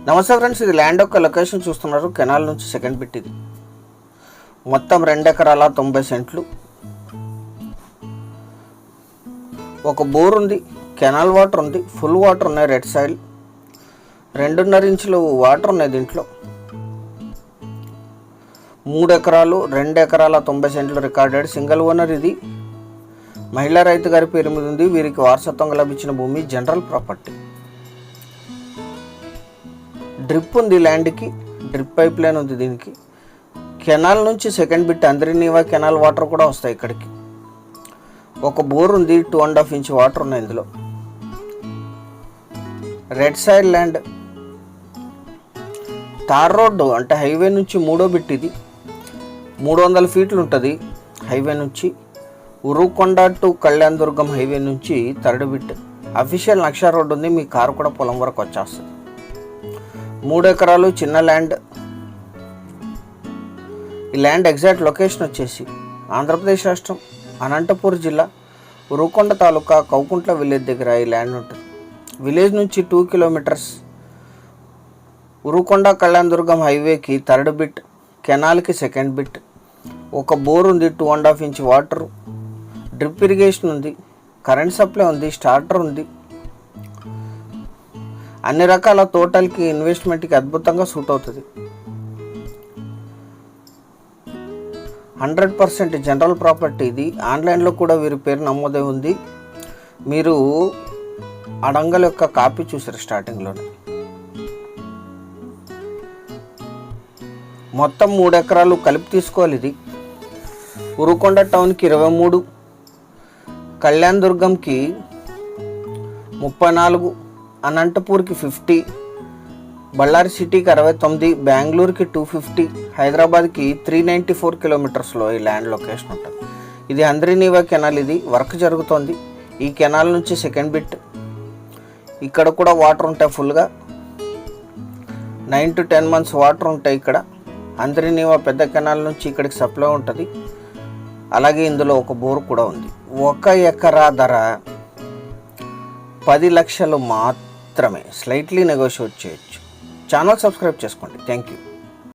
నమస్తే ఫ్రెండ్స్, ఇది ల్యాండ్ యొక్క లొకేషన్ చూస్తున్నారు. కెనాల్ నుంచి సెకండ్ బిట్ ఇది. మొత్తం 2 ఎకరాల 90 సెంట్లు. ఒక బోర్ ఉంది, కెనాల్ వాటర్ ఉంది, ఫుల్ వాటర్ ఉన్నాయి. రెడ్ సైడ్ 2.5 ఇంచులు వాటర్ ఉన్నాయి దీంట్లో. 3 ఎకరాలు 2 ఎకరాల 90 సెంట్లు రికార్డెడ్. సింగిల్ ఓనర్ ఇది. మహిళా రైతు గారి పేరు మీద ఉంది. వీరికి వారసత్వంగా లభించిన భూమి, జనరల్ ప్రాపర్టీ. డ్రిప్ ఉంది ల్యాండ్కి, డ్రిప్ పైప్ లైన్ ఉంది దీనికి. కెనాల్ నుంచి second bit Handri Neeva canal water కూడా వస్తాయి ఇక్కడికి. ఒక బోర్ ఉంది, 2.5 ఇంచ్ వాటర్ ఉన్నాయి ఇందులో. Red side land, tar road అంటే హైవే నుంచి 3వ బిట్ ఇది. 300 ఫీట్లు ఉంటుంది హైవే నుంచి. Urukonda to Kalyan Durgam highway నుంచి 3rd బిట్. అఫీషియల్ నక్షా రోడ్డు ఉంది, మీ కారు కూడా పొలం వరకు వచ్చేస్తుంది. 3 ఎకరాలు చిన్న ల్యాండ్. ఈ ల్యాండ్ ఎగ్జాక్ట్ లొకేషన్ వచ్చేసి ఆంధ్రప్రదేశ్ రాష్ట్రం, అనంతపూర్ జిల్లా, ఉరుకొండ తాలూకా, కౌకుంట్ల విలేజ్ దగ్గర ఈ ల్యాండ్ ఉంటుంది. విలేజ్ నుంచి 2 కిలోమీటర్స్. ఉరుకొండ కళ్యాణ్ దుర్గం హైవేకి 3rd బిట్, కెనాల్కి సెకండ్ బిట్. ఒక బోర్ ఉంది, 2.5 ఇంచ్ వాటర్, డ్రిప్ ఇరిగేషన్ ఉంది, కరెంట్ సప్లై ఉంది, స్టార్టర్ ఉంది. అన్ని రకాల తోటలకి, ఇన్వెస్ట్మెంట్కి అద్భుతంగా సూట్ అవుతుంది. 100% జనరల్ ప్రాపర్టీ ఇది. ఆన్లైన్లో కూడా వీరి పేరు నమోదై ఉంది. మీరు అడంగల్ యొక్క కాపీ చూసారు స్టార్టింగ్లోనే. మొత్తం 3 ఎకరాలు కలిపి తీసుకోవాలి ఇది. ఉరుకొండ టౌన్కి 23, కళ్యాణ్ దుర్గంకి 34, అనంతపూర్కి 50, బళ్ళారి సిటీకి 69, బెంగళూరుకి 250, హైదరాబాద్కి 394 కిలోమీటర్స్లో ఈ ల్యాండ్ లొకేషన్ ఉంటుంది. ఇది అంద్రినీవా కెనాల్. ఇది వర్క్ జరుగుతోంది. ఈ కెనాల్ నుంచి సెకండ్ బిట్. ఇక్కడ కూడా వాటర్ ఉంటాయి ఫుల్గా. 9 to 10 months వాటర్ ఉంటాయి ఇక్కడ. అంద్రినీవా పెద్ద కెనాల్ నుంచి ఇక్కడికి సప్లై ఉంటుంది. అలాగే ఇందులో ఒక బోర్ కూడా ఉంది. 1 ఎకరా ధర 10 లక్షలు మాత్రమే. స్లైట్లీ నెగోషియేట్ చేయొచ్చు. ఛానల్ సబ్స్క్రైబ్ చేసుకోండి. Thank you.